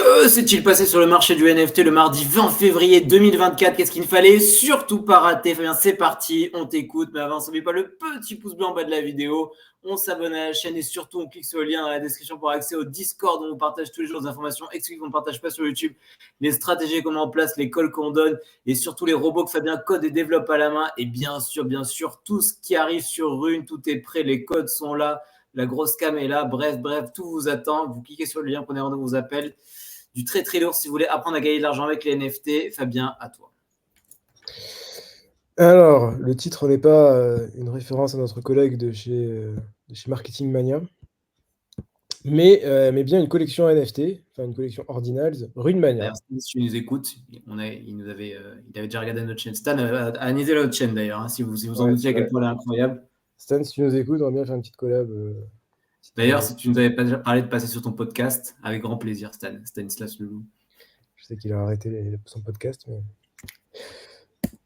Que s'est-il passé sur le marché du NFT le mardi 20 février 2024? Qu'est-ce qu'il ne fallait surtout pas rater? Fabien, c'est parti, on t'écoute. Mais avant, n'oublie pas le petit pouce bleu en bas de la vidéo. On s'abonne à la chaîne et surtout, on clique sur le lien dans la description pour accès au Discord où on partage tous les jours des informations exclusives qu'on ne partage pas sur YouTube, les stratégies qu'on met en place, les calls qu'on donne et surtout les robots que Fabien code et développe à la main. Et bien sûr, tout ce qui arrive sur Rune, tout est prêt, les codes sont là. La grosse cam est là. Bref, tout vous attend. Vous cliquez sur le lien, prenez rendez-vous, vous appelle. Du très lourd si vous voulez apprendre à gagner de l'argent avec les NFT. Fabien, à toi. Alors, le titre n'est pas une référence à notre collègue de chez Marketing Mania, mais bien une collection NFT, enfin une collection Ordinals, Rune Mania. D'ailleurs, Stan, si tu nous écoutes, il avait déjà regardé notre chaîne. Stan a analysé notre chaîne d'ailleurs, hein, si vous en doutiez à quel point elle est incroyable. Stan, si tu nous écoutes, on va bien faire une petite collab. D'ailleurs, si tu nous avais pas déjà parlé de passer sur ton podcast, avec grand plaisir, Stanislas Leloup. Je sais qu'il a arrêté son podcast, mais...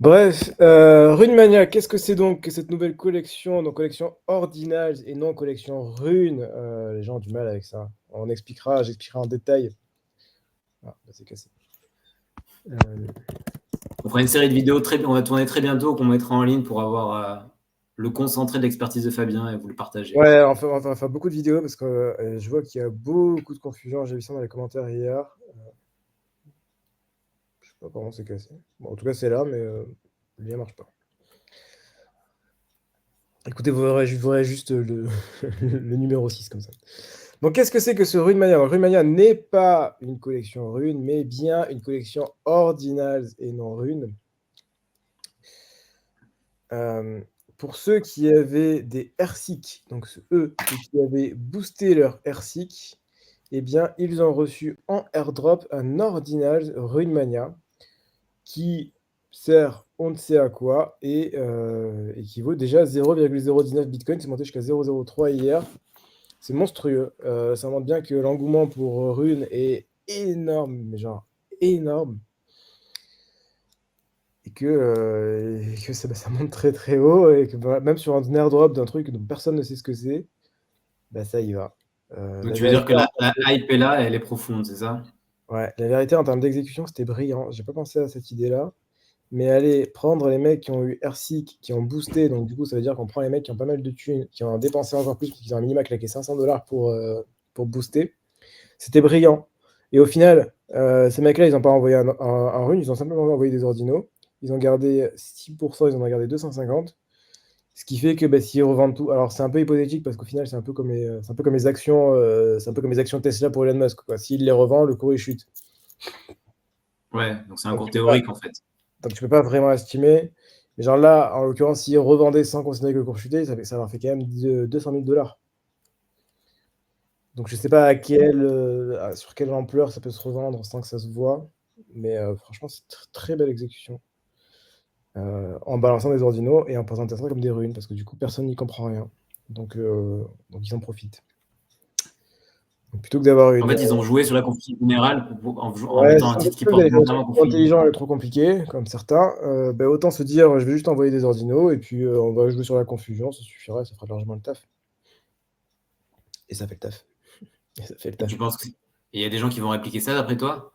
Bref, Rune Mania, qu'est-ce que c'est donc que cette nouvelle collection, donc collection Ordinals et non collection Rune? Les gens ont du mal avec ça. J'expliquerai en détail. Ah, là, c'est cassé. On fera une série de vidéos, on va tourner très bientôt, qu'on mettra en ligne pour avoir le concentré de l'expertise de Fabien et vous le partager. Ouais, on va faire beaucoup de vidéos parce que je vois qu'il y a beaucoup de confusion. J'ai vu ça dans les commentaires hier. Je sais pas comment c'est cassé. Bon, en tout cas, c'est là, mais le lien marche pas. Écoutez, vous verrez juste le numéro 6 comme ça. Donc, qu'est-ce que c'est que ce Rune Mania? Rune Mania n'est pas une collection Rune, mais bien une collection Ordinals et non Rune. Pour ceux qui avaient des AirSeek, donc eux qui avaient boosté leur AirSeek, eh bien, ils ont reçu en airdrop un Ordinals Rune Mania qui sert on ne sait à quoi et qui vaut déjà 0,019 Bitcoin. C'est monté jusqu'à 0,03 hier. C'est monstrueux. Ça montre bien que l'engouement pour Rune est énorme, mais genre énorme. Et que ça monte très haut et que même sur un airdrop d'un truc dont personne ne sait ce que c'est, bah ça y va. Donc tu veux dire que la hype est là, elle est profonde, c'est ça? Ouais, la vérité en termes d'exécution, c'était brillant. J'ai pas pensé à cette idée-là. Mais aller prendre les mecs qui ont eu AirSeek, qui ont boosté, donc du coup, ça veut dire qu'on prend les mecs qui ont pas mal de thunes, qui ont dépensé encore plus, parce qu'ils ont un minima claqué 500$ pour booster. C'était brillant. Et au final, ces mecs-là, ils n'ont pas envoyé un rune, ils ont simplement envoyé des ordinaux. Ils ont gardé 6%, ils en ont gardé 250. Ce qui fait que s'ils revendent tout, alors c'est un peu hypothétique parce qu'au final, c'est un peu comme les actions, Tesla pour Elon Musk, quoi. S'il les revend, le cours il chute. Ouais, donc c'est un cours théorique en fait. Donc tu peux pas vraiment estimer. Mais genre là, en l'occurrence, s'ils revendaient sans considérer que le cours chutait, ça leur fait quand même 200 000$. Donc je sais pas sur quelle ampleur ça peut se revendre sans que ça se voit. Mais franchement, c'est très belle exécution. En balançant des ordinaux et en présentant ça comme des runes, parce que du coup, personne n'y comprend rien. Donc ils en profitent. Donc, plutôt que d'avoir une... En fait, ils ont joué sur la confusion générale en Ouais, mettant un titre qui porte vraiment trop intelligent et trop compliqué, comme certains, autant se dire, je vais juste envoyer des ordinaux et puis on va jouer sur la confusion, ça suffira, ça fera largement le taf. Et ça fait le taf. Et ça fait le taf. Tu penses qu'il y a des gens qui vont répliquer ça d'après toi?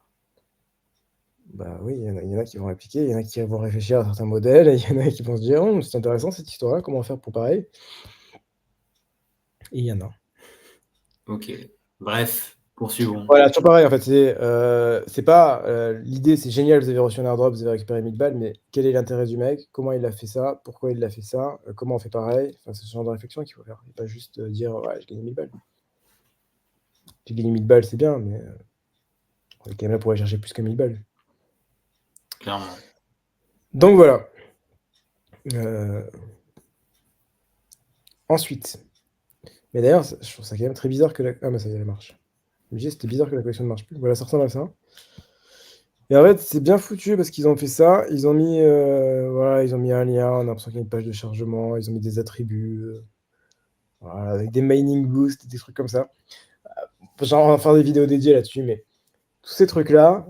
Bah oui, il y en a qui vont répliquer, il y en a qui vont réfléchir à certains modèles, et il y en a qui vont se dire, c'est intéressant cette histoire-là, comment faire pour pareil? Et il y en a. Ok. Bref, poursuivons. Voilà, toujours pareil en fait, c'est pas l'idée, c'est génial, vous avez reçu un airdrop, vous avez récupéré 1000 balles, mais quel est l'intérêt du mec? Comment il a fait ça? Pourquoi il a fait ça? Comment on fait pareil? Enfin, c'est ce genre de réflexion qu'il faut faire, et pas juste dire ouais, j'ai gagné 1000 balles. J'ai gagné 1000 balles, c'est bien, mais on est quand même là pour aller chercher plus que 1000 balles. Clairement. Donc voilà. Ensuite. Mais d'ailleurs, je trouve ça quand même très bizarre que Ah, mais ça y est, elle marche. C'était bizarre que la collection ne marche plus. Voilà, ça ressemble à ça. Et en fait, c'est bien foutu parce qu'ils ont fait ça. Ils ont mis, ils ont mis un lien. On a l'impression qu'il y a une page de chargement. Ils ont mis des attributs, voilà, avec des mining boosts, des trucs comme ça. Genre, on va faire des vidéos dédiées là-dessus, mais tous ces trucs-là,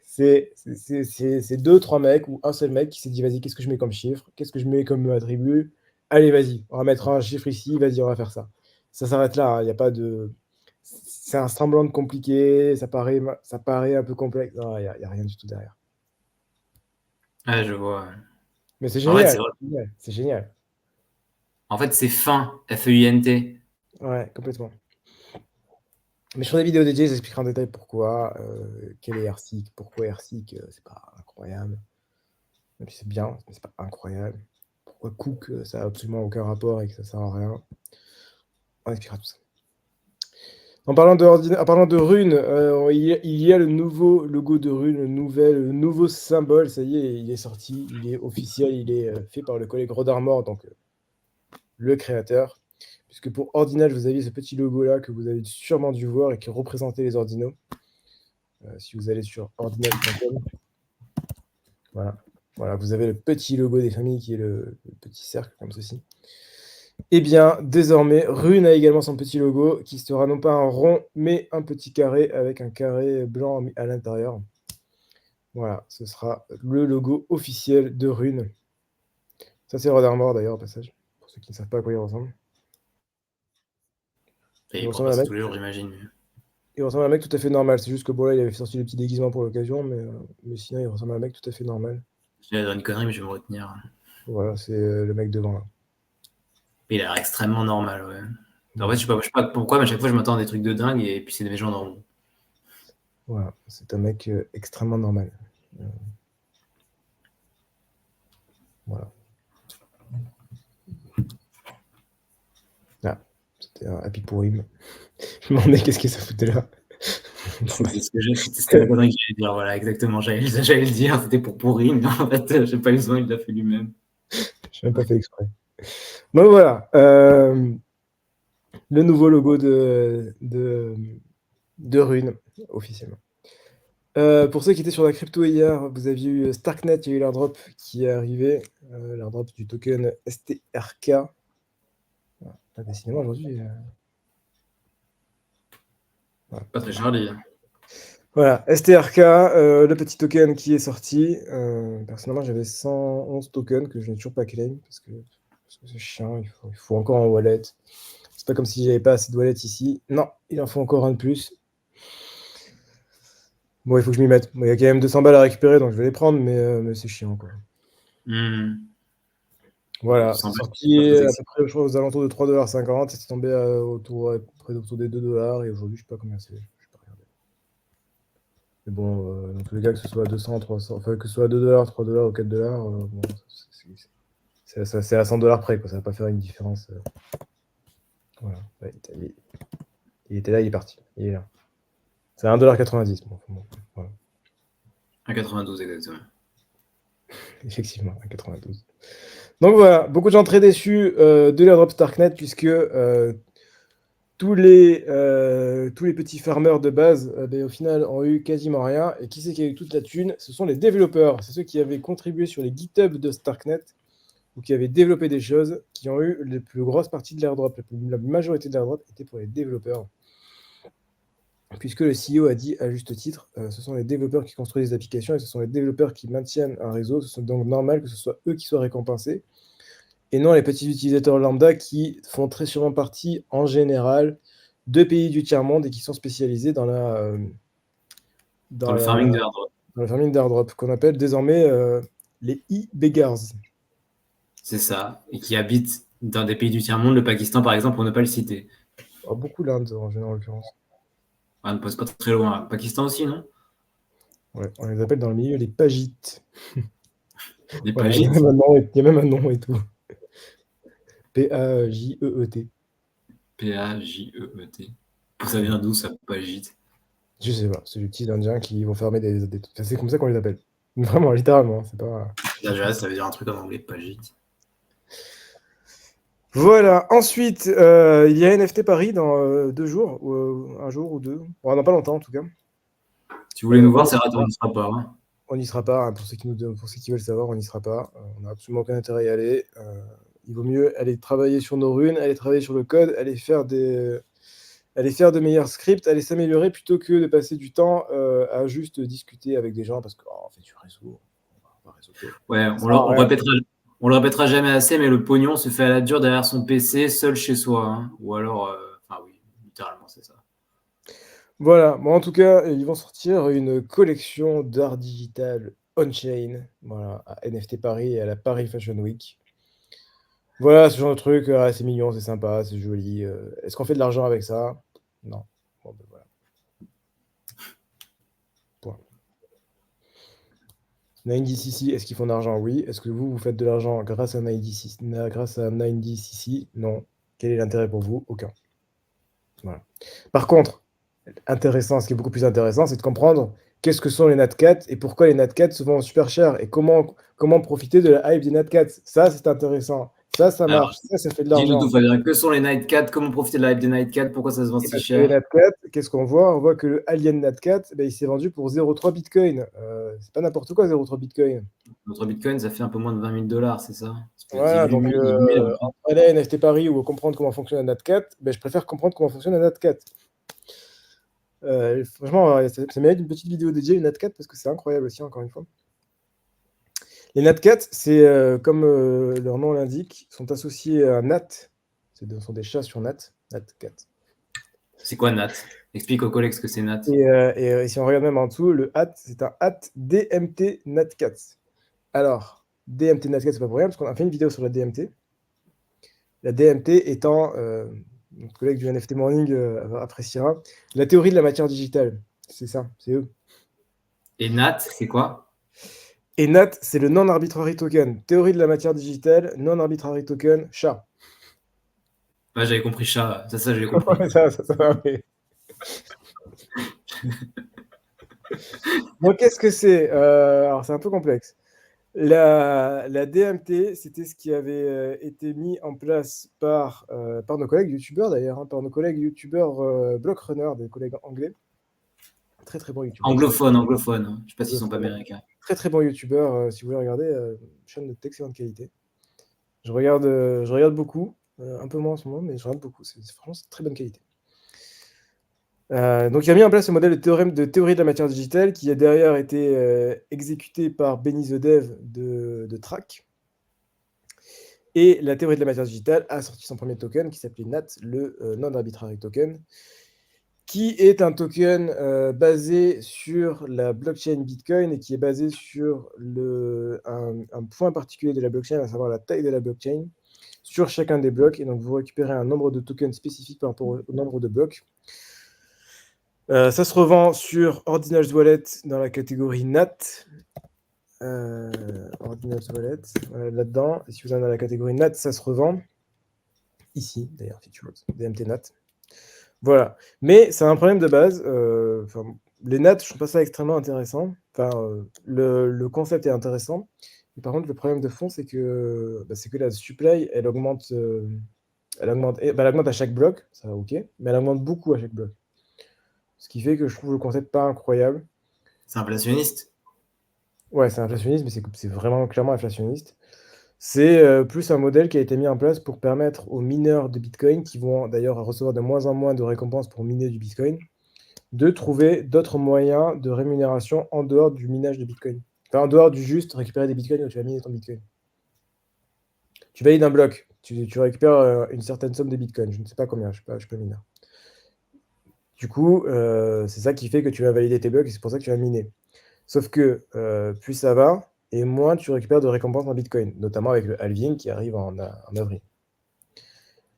c'est 2-3 mecs ou un seul mec qui s'est dit, vas-y, qu'est-ce que je mets comme chiffre? Qu'est-ce que je mets comme attribut? Allez, vas-y, on va mettre un chiffre ici. Vas-y, on va faire ça. Ça s'arrête là. Il n'y a pas de c'est un semblant de compliqué, ça paraît un peu complexe. Non, il n'y a rien du tout derrière. Ouais, je vois. Mais c'est En fait, génial, c'est vrai. c'est génial. En fait, c'est fin, F-E-I-N-T. Ouais, complètement. Mais sur des vidéos dédiées, j'expliquerai en détail pourquoi, quel est AirSeek, pourquoi AirSeek, c'est pas incroyable. Même si c'est bien, mais c'est pas incroyable. Pourquoi Cook, ça n'a absolument aucun rapport et que ça sert à rien. On expliquera tout ça. En parlant de Rune, il y a le nouveau logo de Rune, le nouveau symbole, ça y est, il est sorti, il est officiel, il est fait par le collègue Rodarmor, donc le créateur. Puisque pour Ordinal, vous aviez ce petit logo-là que vous avez sûrement dû voir et qui représentait les ordinaux. Si vous allez sur ordinal.com, voilà, vous avez le petit logo des familles qui est le petit cercle comme ceci. Eh bien, désormais, Rune a également son petit logo qui sera non pas un rond, mais un petit carré avec un carré blanc à l'intérieur. Voilà, ce sera le logo officiel de Rune. Ça, c'est Rod Armor d'ailleurs, au passage, pour ceux qui ne savent pas à quoi il ressemble. Et Il il prend ressemble pas à un ça mec, tous les jours, j'imagine. il ressemble à un mec tout à fait normal. C'est juste que bon, là, il avait sorti le petit déguisement pour l'occasion, mais sinon, il ressemble à un mec tout à fait normal. Je vais dire une connerie, mais je vais me retenir. Voilà, c'est le mec devant là. Il a l'air extrêmement normal, ouais. En fait, je sais pas pourquoi, mais à chaque fois, je m'attends à des trucs de dingue et puis c'est des gens normaux. Voilà, c'est un mec extrêmement normal. Voilà. Ah, c'était un happy pour him. Je me demandais qu'est-ce que ça foutait là. C'était la connerie que j'allais dire, voilà, exactement. J'allais le dire, c'était pour pourrir, mais en fait, j'ai pas eu besoin, il l'a fait lui-même. Je n'ai même pas fait exprès. Donc voilà, le nouveau logo de Rune, officiellement. Pour ceux qui étaient sur la crypto hier, vous aviez eu Starknet, il y a eu l'airdrop qui est arrivé, l'airdrop du token STRK. Ah, décidément, aujourd'hui. Voilà. Pas très Charlie. Voilà, STRK, le petit token qui est sorti. Personnellement, j'avais 111 tokens que je n'ai toujours pas claim parce que c'est chiant, il faut encore un wallet. C'est pas comme si j'avais pas assez de wallet ici. Non, il en faut encore un de plus. Bon, il faut que je m'y mette. Bon, il y a quand même 200 balles à récupérer, donc je vais les prendre, mais c'est chiant, quoi. Voilà, c'est sorti à peu près, je crois, aux alentours de 3,50 $, et c'est tombé autour des 2 $, et aujourd'hui, je sais pas combien c'est. Je sais pas regarder. Mais bon, dans tous les cas, que ce soit à 200, 300, enfin, que ce soit à 2 $, 3 $ ou 4 $, bon, c'est à 100 $ près, quoi. Ça va pas faire une différence. Voilà. Ouais, il était là, il est parti. Il est là. C'est à 1,90 $. Bon, voilà. 1,92 exactement. Effectivement, 1,92. Donc voilà, beaucoup de gens très déçus de l'airdrop Starknet puisque tous les petits farmers de base, au final, ont eu quasiment rien. Et qui c'est qui a eu toute la thune? Ce sont les développeurs. C'est ceux qui avaient contribué sur les GitHub de Starknet ou qui avaient développé des choses qui ont eu les plus grosses parties de l'airdrop. La majorité de l'airdrop était pour les développeurs. Puisque le CEO a dit à juste titre, ce sont les développeurs qui construisent les applications et ce sont les développeurs qui maintiennent un réseau. C'est donc normal que ce soit eux qui soient récompensés et non les petits utilisateurs lambda qui font très sûrement partie, en général, de pays du tiers-monde et qui sont spécialisés dans le farming d'airdrop. Dans le farming d'airdrop, qu'on appelle désormais les e-beggars. C'est ça, et qui habitent dans des pays du tiers-monde, le Pakistan par exemple, pour ne pas le citer. Oh, beaucoup l'Inde, en général, en l'occurrence. On ne passe pas très loin. Pakistan aussi, non? Ouais, on les appelle dans le milieu les pagites. Les Voilà, pagites. il y a même un nom et tout. P-A-J-E-E-T. P-A-J-E-E-T. Ça vient d'où ça, pagite? Je sais pas, c'est des petits indiens qui vont fermer des... Enfin, c'est comme ça qu'on les appelle. Vraiment, littéralement, c'est pas... Là, ça veut dire un truc en anglais, pagite. Voilà, ensuite, il y a NFT Paris dans 2 jours, ou un jour ou 2. Bon, dans pas longtemps en tout cas. Si vous voulez nous voir, c'est raté, on n'y sera pas. Hein. On n'y sera pas, hein, pour ceux qui veulent savoir, on n'y sera pas. On n'a absolument aucun intérêt à y aller. Il vaut mieux aller travailler sur nos runes, aller travailler sur le code, aller faire de meilleurs scripts, aller s'améliorer plutôt que de passer du temps à juste discuter avec des gens parce qu'on fait du réseau. Ouais, on le répétera jamais assez, mais le pognon se fait à la dure derrière son PC, seul chez soi. Hein. Ou alors, enfin oui, littéralement, c'est ça. Voilà, bon, en tout cas, ils vont sortir une collection d'art digital on-chain, voilà, à NFT Paris et à la Paris Fashion Week. Voilà, ce genre de truc, c'est mignon, c'est sympa, c'est joli. Est-ce qu'on fait de l'argent avec ça? Non. Bon, ben voilà. Point. 9DCC, est-ce qu'ils font de l'argent? Oui. Est-ce que vous faites de l'argent grâce à 9DCC? Grâce à 9DCC? Non. Quel est l'intérêt pour vous? Aucun. Voilà. Par contre, intéressant, ce qui est beaucoup plus intéressant, c'est de comprendre qu'est-ce que sont les Natcats et pourquoi les Natcats se vendent super cher et comment profiter de la hype des Natcats. Ça, c'est intéressant. Ça Alors, marche. Ça fait de dis-nous tout, l'argent. Fabien. Que sont les Nightcats? Comment profiter de la hype des Nightcats? Pourquoi ça se vend Et si parce que les cher? Natcats, qu'est-ce qu'on voit? On voit que le Alien Natcat, ben, il s'est vendu pour 0,3 Bitcoin. C'est pas n'importe quoi, 0,3 Bitcoin. Notre Bitcoin, ça fait un peu moins de 20 000 dollars, c'est ça? Ça fait Voilà, 18 donc 000, 18 000 à peu près. entre aller à NFT Paris ou comprendre comment fonctionne un Natcat, ben, je préfère comprendre comment fonctionne un Natcat. Franchement, ça mérite une petite vidéo dédiée, une Natcat, parce que c'est incroyable aussi, encore une fois. Les Natcats, c'est comme leur nom l'indique, sont associés à Nat. Ce sont des chats sur Nat. Natcat. C'est quoi Nat? Explique aux collègues ce que c'est Nat. Et si on regarde même en dessous, le hat, c'est un hat DMT Natcat. Alors, DMT Natcat, c'est pas pour rien, parce qu'on a fait une vidéo sur la DMT. La DMT étant, notre collègue du NFT Morning appréciera, la théorie de la matière digitale. C'est ça, c'est eux. Et Nat, c'est quoi? Et NAT, c'est le non-arbitrary token. Théorie de la matière digitale, non-arbitrary token, chat. Ouais, j'avais compris chat. Ça, j'avais compris. ça va, mais... Bon, qu'est-ce que c'est? Alors, c'est un peu complexe. La DMT, c'était ce qui avait été mis en place par nos collègues youtubeurs d'ailleurs, hein, par nos collègues youtubeurs Blockrunners, des collègues anglais. Très très bons youtubeurs. Anglophone. Je sais pas s'ils sont pas américains. Très très bons youtubeurs, si vous voulez regarder, chaîne d'excellente qualité. Je regarde beaucoup, un peu moins en ce moment, mais je regarde beaucoup. Franchement, c'est de très bonne qualité. Donc, il a mis en place ce modèle de théorie de la matière digitale qui a derrière été exécuté par Benny the Dev de Track. Et la théorie de la matière digitale a sorti son premier token qui s'appelait NAT, le Non-Arbitrary Token, qui est un token basé sur la blockchain Bitcoin et qui est basé sur un point particulier de la blockchain, à savoir la taille de la blockchain, sur chacun des blocs. Et donc, vous récupérez un nombre de tokens spécifique par rapport au nombre de blocs. Ça se revend sur Ordinals Wallet dans la catégorie NAT. Ordinals Wallet, voilà, là-dedans. Et si vous en avez dans la catégorie NAT, ça se revend. Ici, d'ailleurs, Features, DMT NAT. Voilà. Mais c'est un problème de base. Les NAT, je trouve pas ça extrêmement intéressant. Le concept est intéressant. Mais par contre, le problème de fond, c'est que la supply, elle augmente, elle augmente à chaque bloc. Ça va, ok. Mais elle augmente beaucoup à chaque bloc. Ce qui fait que je trouve le concept pas incroyable. C'est inflationniste? Ouais, c'est inflationniste, mais c'est vraiment clairement inflationniste. C'est plus un modèle qui a été mis en place pour permettre aux mineurs de Bitcoin, qui vont d'ailleurs recevoir de moins en moins de récompenses pour miner du Bitcoin, de trouver d'autres moyens de rémunération en dehors du minage de Bitcoin. Enfin, en dehors du juste récupérer des Bitcoins où tu vas miner ton Bitcoin. Tu valides un bloc, tu récupères une certaine somme de Bitcoin. Je ne sais pas combien, je ne suis pas mineur. Du coup, c'est ça qui fait que tu vas valider tes blocs et c'est pour ça que tu vas miner. Sauf que plus ça va, et moins tu récupères de récompenses en Bitcoin, notamment avec le halving qui arrive en avril.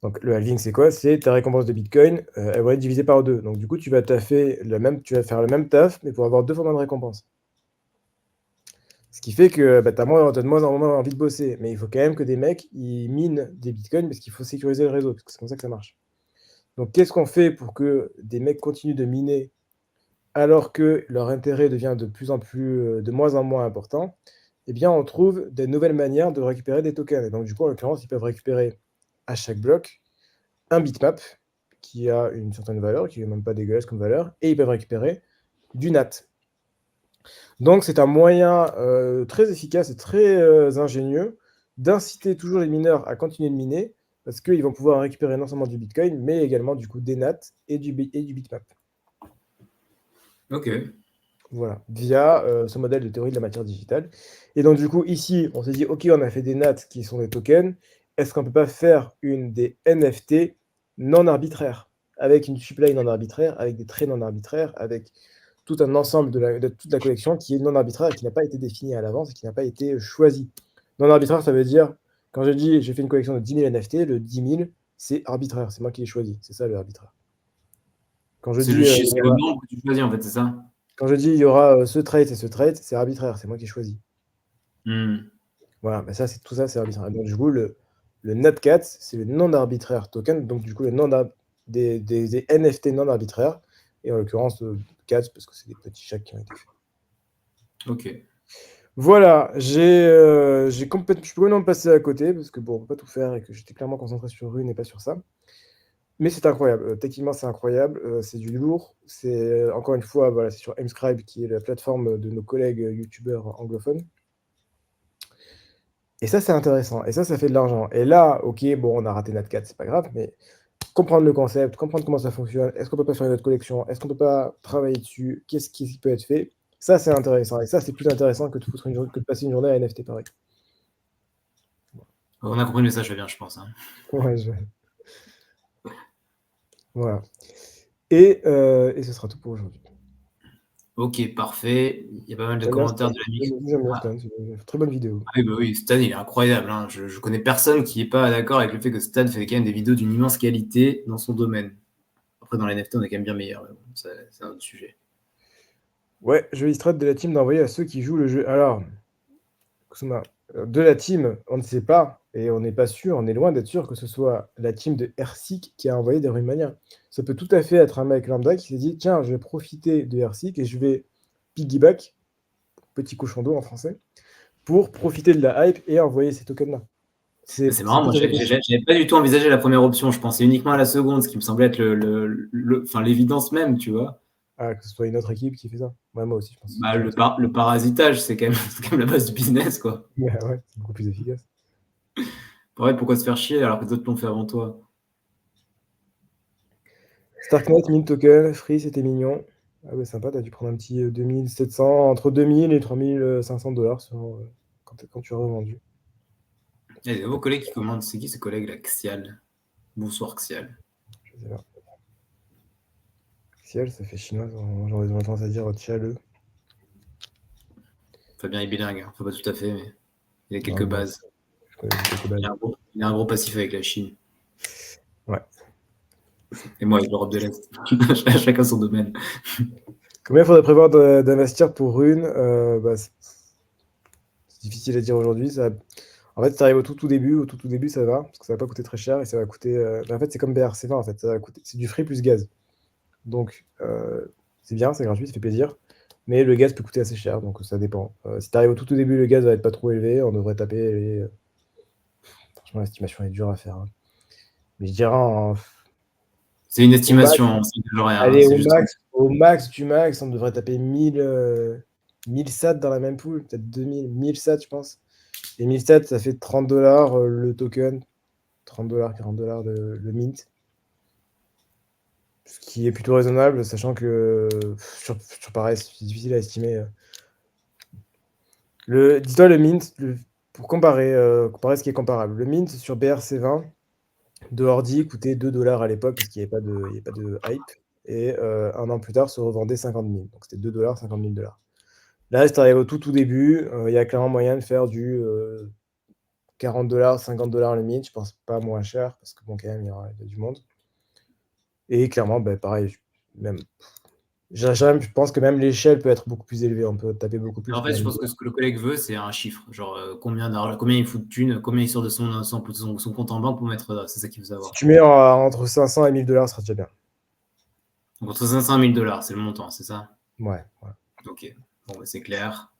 Donc le halving, c'est quoi? C'est ta récompense de Bitcoin, elles vont être divisées par 2. Donc du coup, tu vas faire le même taf, mais pour avoir 2 fois moins de récompenses. Ce qui fait que tu as de moins en moins envie de bosser. Mais il faut quand même que des mecs, ils minent des Bitcoins parce qu'il faut sécuriser le réseau, parce que c'est comme ça que ça marche. Donc qu'est-ce qu'on fait pour que des mecs continuent de miner alors que leur intérêt devient de moins en moins important? Eh bien, on trouve des nouvelles manières de récupérer des tokens. Et donc, du coup, en l'occurrence, ils peuvent récupérer à chaque bloc un bitmap qui a une certaine valeur, qui n'est même pas dégueulasse comme valeur, et ils peuvent récupérer du NAT. Donc, c'est un moyen très efficace et très ingénieux d'inciter toujours les mineurs à continuer de miner, parce qu'ils vont pouvoir récupérer non seulement du Bitcoin, mais également du coup des NAT et du bitmap. Ok. Voilà, via ce modèle de théorie de la matière digitale. Et donc, du coup, ici, on s'est dit, OK, on a fait des NAT qui sont des tokens. Est-ce qu'on ne peut pas faire des NFT non arbitraires? avec une supply non arbitraire, avec des traits non arbitraires, avec tout un ensemble de toute la collection qui est non arbitraire et qui n'a pas été défini à l'avance et qui n'a pas été choisi. Non arbitraire, ça veut dire, quand je dis j'ai fait une collection de 10 000 NFT, le 10 000, c'est arbitraire, c'est moi qui l'ai choisi. C'est ça le arbitraire. Quand je C'est dis, le nombre que tu choisis, en fait, c'est ça? quand je dis il y aura ce trait et ce trait, c'est arbitraire, c'est moi qui ai choisi. Voilà, bah ça, tout ça, c'est arbitraire. Donc, du coup, le NotCat, c'est le non-arbitraire token, donc du coup, des NFT non arbitraires, et en l'occurrence, cats, parce que c'est des petits chats qui ont été faits. Ok. Voilà, je peux complètement me passer à côté, parce que bon, on peut pas tout faire, et que j'étais clairement concentré sur Rune et pas sur ça. Mais c'est incroyable, techniquement c'est incroyable, c'est du lourd, c'est encore une fois, voilà, c'est sur Mscribe, qui est la plateforme de nos collègues youtubeurs anglophones. Et ça, c'est intéressant. Et ça fait de l'argent. Et là, ok, bon, on a raté notre 4, c'est pas grave, mais comprendre le concept, comprendre comment ça fonctionne, est-ce qu'on peut pas faire une autre collection, est-ce qu'on peut pas travailler dessus, qu'est-ce qui peut être fait, ça, c'est intéressant. Et ça, c'est plus intéressant que de passer une journée à NFT pareil. On a compris le message, bien, je pense. Hein. Ouais, voilà. Et ce sera tout pour aujourd'hui. Ok, parfait. Il y a pas mal de commentaires de l'ami. J'aime bien Stan, c'est une très bonne vidéo. Ah, bah oui, Stan, il est incroyable. Hein. Je connais personne qui n'est pas d'accord avec le fait que Stan fait quand même des vidéos d'une immense qualité dans son domaine. Après, dans les NFT, on est quand même bien meilleur. C'est un autre sujet. Ouais, joli strat de la team d'envoyer à ceux qui jouent le jeu. Alors, de la team, on ne sait pas, et on n'est pas sûr, on est loin d'être sûr que ce soit la team de Hersic qui a envoyé des Rumania. Ça peut tout à fait être un mec lambda qui s'est dit, tiens, je vais profiter de Hersic et je vais piggyback, petit cochon d'eau en français, pour profiter de la hype et envoyer ces tokens-là. C'est marrant, moi, j'avais pas du tout envisagé la première option. Je pensais uniquement à la seconde, ce qui me semblait être l'évidence même, tu vois. Ah, que ce soit une autre équipe qui fait ça. Ouais, moi aussi, je pense. Bah, le parasitage, c'est quand même la base du business, quoi. Ouais, c'est beaucoup plus efficace. Pareil, pourquoi se faire chier alors que d'autres l'ont fait avant toi? Starknet, 1000 tokens, free, c'était mignon. Ah ouais, sympa, t'as dû prendre un petit 2700, entre 2000 et 3500 dollars quand tu as revendu. Il y a des nouveaux collègues qui commandent. C'est qui ces collègues là? Xial. Bonsoir Xial. Je sais pas. Xial, ça fait chinois, j'aurais tendance à dire Tchiale. Fabien est bilingue, hein. Enfin, pas tout à fait, mais il a quelques bases. Il a un gros passif avec la Chine. Ouais. Et moi avec l'Europe de l'Est. Chacun son domaine. Combien il faudrait prévoir d'investir pour Rune c'est difficile à dire aujourd'hui. En fait, ça arrive au tout début. Au tout début, ça va, parce que ça va pas coûter très cher et ça va coûter. En fait, c'est comme BRC20, en fait. Ça va coûter. C'est du free plus gaz. Donc, c'est bien, c'est gratuit, ça fait plaisir. Mais le gaz peut coûter assez cher, donc ça dépend. Si tu arrives au tout début, le gaz va être pas trop élevé. On devrait taper les. Franchement, l'estimation est dure à faire. Hein. Mais je dirais c'est une estimation. Allez, au max du max, on devrait taper 1000 sats dans la même pool, peut-être 1000 sats, je pense. Et 1000 sats, ça fait 30 dollars le token, 30 dollars, 40 dollars le mint. Ce qui est plutôt raisonnable, sachant que pareil, c'est difficile à estimer. Dis-toi le mint, pour comparer ce qui est comparable. Le mint sur BRC20 de Ordi coûtait 2 dollars à l'époque parce qu'il n'y avait pas de hype. Et un an plus tard, se revendait 50 000. Donc c'était 2 dollars, 50 000 dollars. Là, c'est arrivé au tout début. Il y a clairement moyen de faire du 40 dollars, 50 dollars le mint. Je pense pas moins cher parce que bon, quand même, il y a du monde. Et clairement, pareil, je pense que même l'échelle peut être beaucoup plus élevée. On peut taper beaucoup plus. En fait, je pense que ce que le collègue veut, c'est un chiffre. Genre combien il fout de thunes, combien il sort de son compte en banque pour mettre. C'est ça qu'il veut savoir. Si tu mets entre 500 et 1000 dollars, ça sera déjà bien. Donc entre 500 et 1000 dollars, c'est le montant, c'est ça? Ouais. Ok, bon, c'est clair.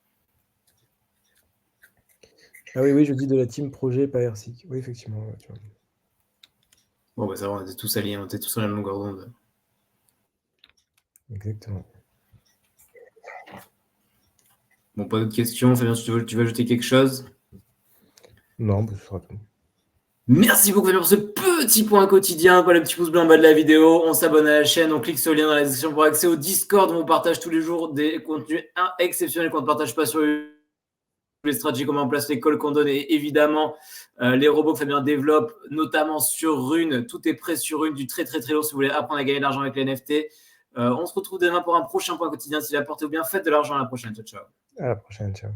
Ah oui, je dis de la team projet, pas RSIC. Oui, effectivement. Ouais, tu vois. Bon, ça va, on était tous alliés, on était tous sur la même longueur d'onde. Exactement. Bon, pas d'autres questions. Fabien, tu veux ajouter quelque chose? Non, ce sera tout. Merci beaucoup pour ce petit point quotidien. Voilà, le petit pouce blanc en bas de la vidéo. On s'abonne à la chaîne. On clique sur le lien dans la description pour accéder au Discord où on partage tous les jours des contenus exceptionnels qu'on ne partage pas sur YouTube. les stratégies, comment on place les calls qu'on donne et évidemment les robots que Fabien développe, notamment sur Rune. Tout est prêt sur Rune, du très très très lourd si vous voulez apprendre à gagner de l'argent avec les NFT. On se retrouve demain pour un prochain point quotidien. Si la portez-vous bien, faites de l'argent à la prochaine. Ciao, ciao. À la prochaine, ciao.